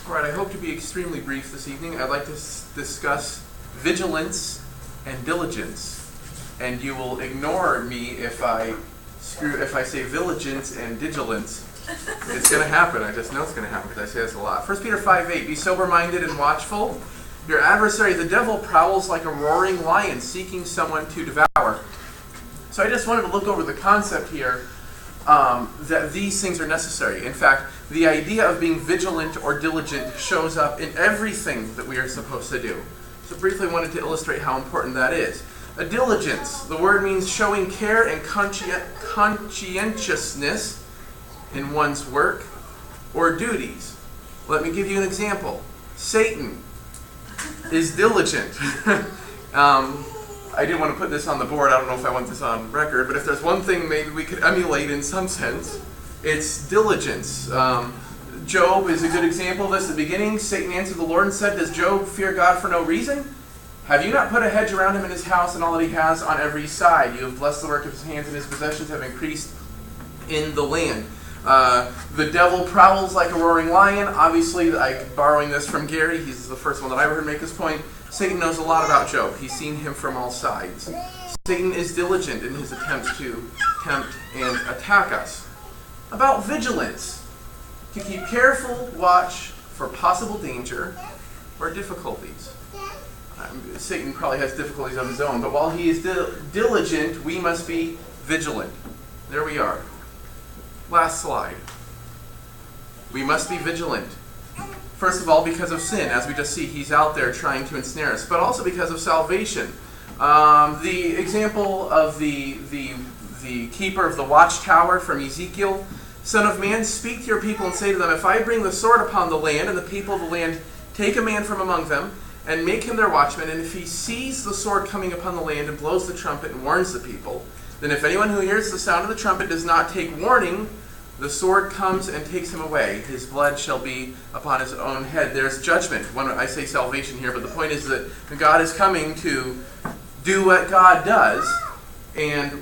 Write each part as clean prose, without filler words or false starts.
All right, I hope to be extremely brief this evening. I'd like to discuss vigilance and diligence. And you will ignore me if I say vigilance and diligence. It's going to happen. I just know it's going to happen because I say this a lot. 1 Peter 5:8, be sober-minded and watchful. Your adversary, the devil, prowls like a roaring lion, seeking someone to devour. So I just wanted to look over the concept here that these things are necessary. In fact, the idea of being vigilant or diligent shows up in everything that we are supposed to do. So briefly wanted to illustrate how important that is. A diligence, the word means showing care and conscientiousness in one's work or duties. Let me give you an example. Satan is diligent. I didn't want to put this on the board. I don't know if I want this on record, but if there's one thing maybe we could emulate in some sense, it's diligence. Job is a good example of this. At the beginning, Satan answered the Lord and said, does Job fear God for no reason? Have you not put a hedge around him and his house and all that he has on every side? You have blessed the work of his hands, and his possessions have increased in the land. The devil prowls like a roaring lion. Obviously, I'm borrowing this from Gary. He's the first one that I ever heard make this point. Satan knows a lot about Job. He's seen him from all sides. Satan is diligent in his attempts to tempt and attack us. About vigilance, to keep careful watch for possible danger or difficulties. Satan probably has difficulties of his own, but while he is diligent, we must be vigilant. There we are. Last slide. We must be vigilant. First of all, because of sin. As we just see, he's out there trying to ensnare us, but also because of salvation. The example of the keeper of the watchtower from Ezekiel, Son of man, speak to your people and say to them, if I bring the sword upon the land, and the people of the land take a man from among them, and make him their watchman, and if he sees the sword coming upon the land and blows the trumpet and warns the people, then if anyone who hears the sound of the trumpet does not take warning, the sword comes and takes him away. His blood shall be upon his own head. There's judgment. I say salvation here, but the point is that God is coming to do what God does, and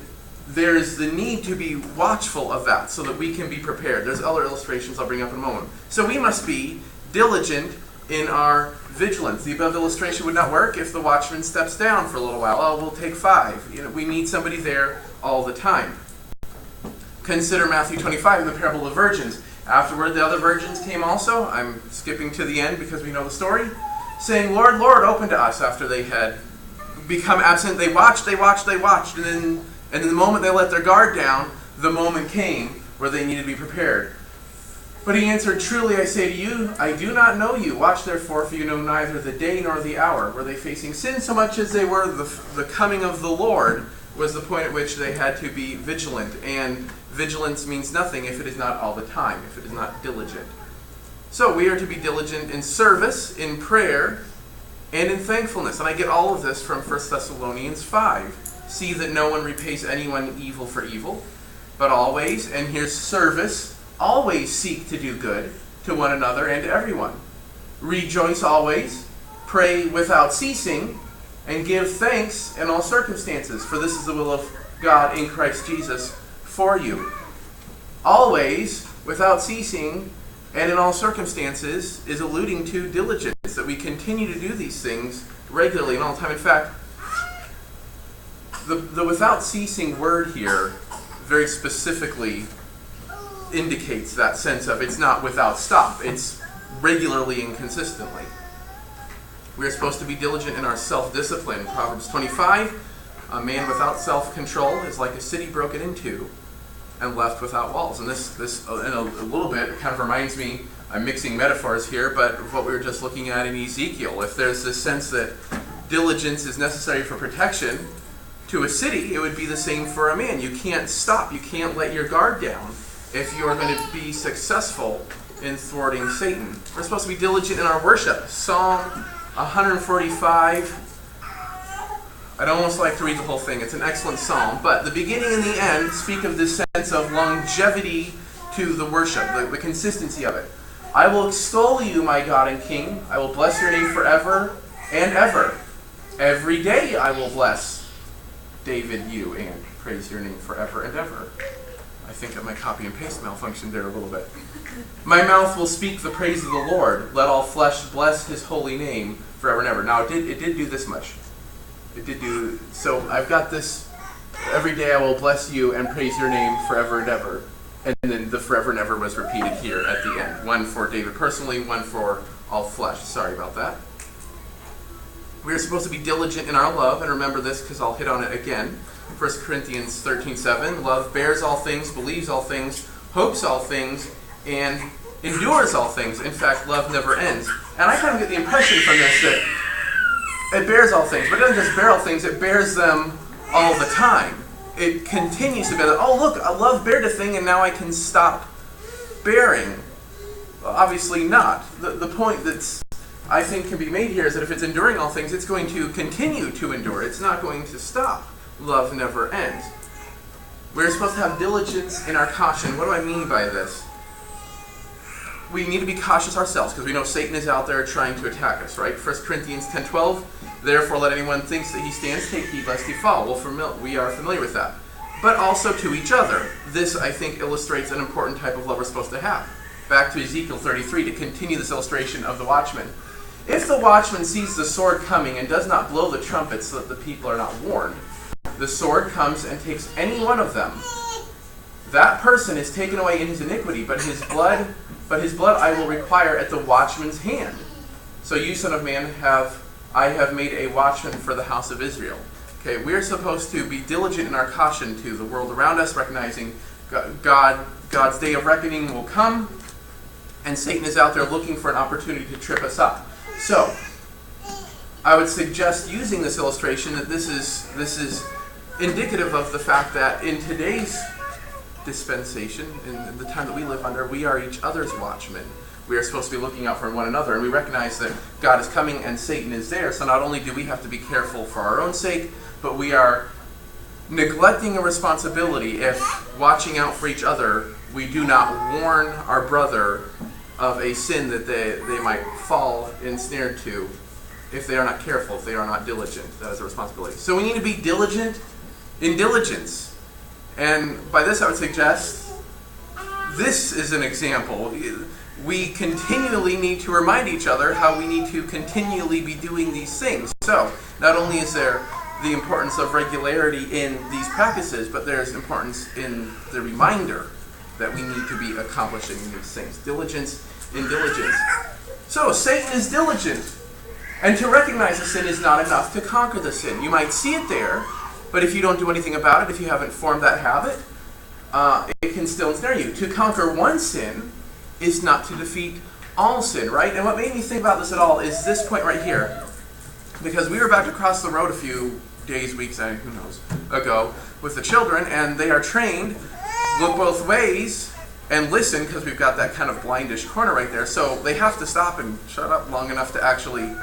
there's the need to be watchful of that so that we can be prepared. There's other illustrations I'll bring up in a moment. So we must be diligent in our vigilance. The above illustration would not work if the watchman steps down for a little while. Oh, we'll take 5. We need somebody there all the time. Consider Matthew 25 in the parable of virgins. Afterward, the other virgins came also. I'm skipping to the end because we know the story. Saying, Lord, Lord, open to us. After they had become absent, they watched. And then the moment they let their guard down, the moment came where they needed to be prepared. But he answered, truly I say to you, I do not know you. Watch therefore, for you know neither the day nor the hour. Were they facing sin so much as they were the coming of the Lord was the point at which they had to be vigilant. And vigilance means nothing if it is not all the time, if it is not diligent. So we are to be diligent in service, in prayer, and in thankfulness. And I get all of this from 1 Thessalonians 5. See that no one repays anyone evil for evil, but always, and here's service, always seek to do good to one another and to everyone. Rejoice always, pray without ceasing, and give thanks in all circumstances, for this is the will of God in Christ Jesus for you. Always, without ceasing, and in all circumstances is alluding to diligence, that we continue to do these things regularly and all the time. In fact, the without ceasing word here very specifically indicates that sense of it's not without stop. It's regularly and consistently. We are supposed to be diligent in our self-discipline. Proverbs 25, a man without self-control is like a city broken into and left without walls. And this in a little bit kind of reminds me, I'm mixing metaphors here, but of what we were just looking at in Ezekiel. If there's this sense that diligence is necessary for protection to a city, it would be the same for a man. You can't stop. You can't let your guard down if you are going to be successful in thwarting Satan. We're supposed to be diligent in our worship. Psalm 145. I'd almost like to read the whole thing. It's an excellent psalm. But the beginning and the end speak of this sense of longevity to the worship, the consistency of it. I will extol you, my God and King. I will bless your name forever and ever. Every day I will bless David, you, and praise your name forever and ever. I think that my copy and paste malfunctioned there a little bit. My mouth will speak the praise of the Lord. Let all flesh bless his holy name forever and ever. Now, it did do this much. It did do, so I've got this, every day I will bless you and praise your name forever and ever. And then the forever and ever was repeated here at the end. One for David personally, one for all flesh. Sorry about that. We are supposed to be diligent in our love, and remember this because I'll hit on it again. 1 Corinthians 13:7, love bears all things, believes all things, hopes all things, and endures all things. In fact, love never ends. And I kind of get the impression from this that it bears all things, but it doesn't just bear all things, it bears them all the time. It continues to bear them. Oh, look, I love bared a thing, and now I can stop bearing. Well, obviously not. The point that's I think can be made here is that if it's enduring all things, it's going to continue to endure. It's not going to stop. Love never ends. We're supposed to have diligence in our caution. What do I mean by this? We need to be cautious ourselves because we know Satan is out there trying to attack us, right? 1 Corinthians 10:12, therefore let anyone thinks that he stands, take heed lest he fall. Well, we are familiar with that. But also to each other. This, I think, illustrates an important type of love we're supposed to have. Back to Ezekiel 33 to continue this illustration of the watchman. If the watchman sees the sword coming and does not blow the trumpet so that the people are not warned, the sword comes and takes any one of them. That person is taken away in his iniquity, but his blood I will require at the watchman's hand. So you, son of man, I have made a watchman for the house of Israel. Okay, we are supposed to be diligent in our caution to the world around us, recognizing God's day of reckoning will come, and Satan is out there looking for an opportunity to trip us up. So, I would suggest using this illustration that this is indicative of the fact that in today's dispensation, in the time that we live under, we are each other's watchmen. We are supposed to be looking out for one another, and we recognize that God is coming and Satan is there. So not only do we have to be careful for our own sake, but we are neglecting a responsibility if, watching out for each other, we do not warn our brother of a sin that they might fall ensnared to if they are not careful, if they are not diligent. That is a responsibility. So we need to be diligent in diligence. And by this I would suggest this is an example. We continually need to remind each other how we need to continually be doing these things. So not only is there the importance of regularity in these practices, but there's importance in the reminder that we need to be accomplishing these things. Diligence in diligence. So Satan is diligent. And to recognize the sin is not enough to conquer the sin. You might see it there, but if you don't do anything about it, if you haven't formed that habit, it can still ensnare you. To conquer one sin is not to defeat all sin, right? And what made me think about this at all is this point right here. Because we were about to cross the road a few days, weeks, who knows, ago with the children, and they are trained, look both ways, and listen, because we've got that kind of blindish corner right there. So they have to stop and shut up long enough to actually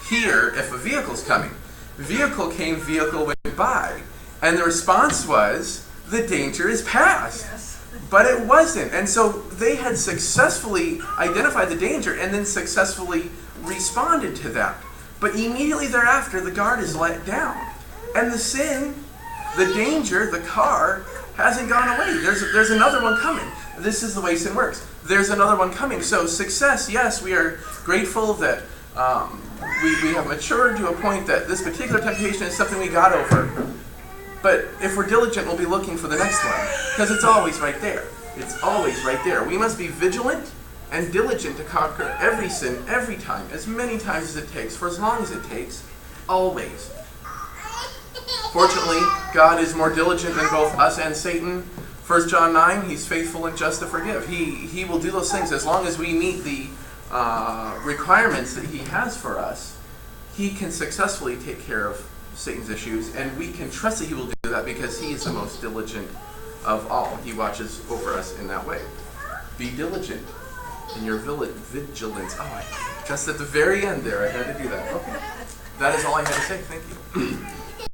hear if a vehicle's coming. Vehicle came, vehicle went by. And the response was, the danger is past. Yes. But it wasn't. And so they had successfully identified the danger and then successfully responded to that. But immediately thereafter, the guard is let down. And the sin, the danger, the car, hasn't gone away. There's another one coming. This is the way sin works. There's another one coming. So success, yes, we are grateful that we have matured to a point that this particular temptation is something we got over. But if we're diligent, we'll be looking for the next one. Because it's always right there. It's always right there. We must be vigilant and diligent to conquer every sin, every time, as many times as it takes, for as long as it takes, always. Fortunately, God is more diligent than both us and Satan. 1 John 9, he's faithful and just to forgive. He will do those things as long as we meet the requirements that he has for us. He can successfully take care of Satan's issues, and we can trust that he will do that because he is the most diligent of all. He watches over us in that way. Be diligent in your vigilance. Oh, just at the very end there, I had to do that. Okay. That is all I had to say. Thank you.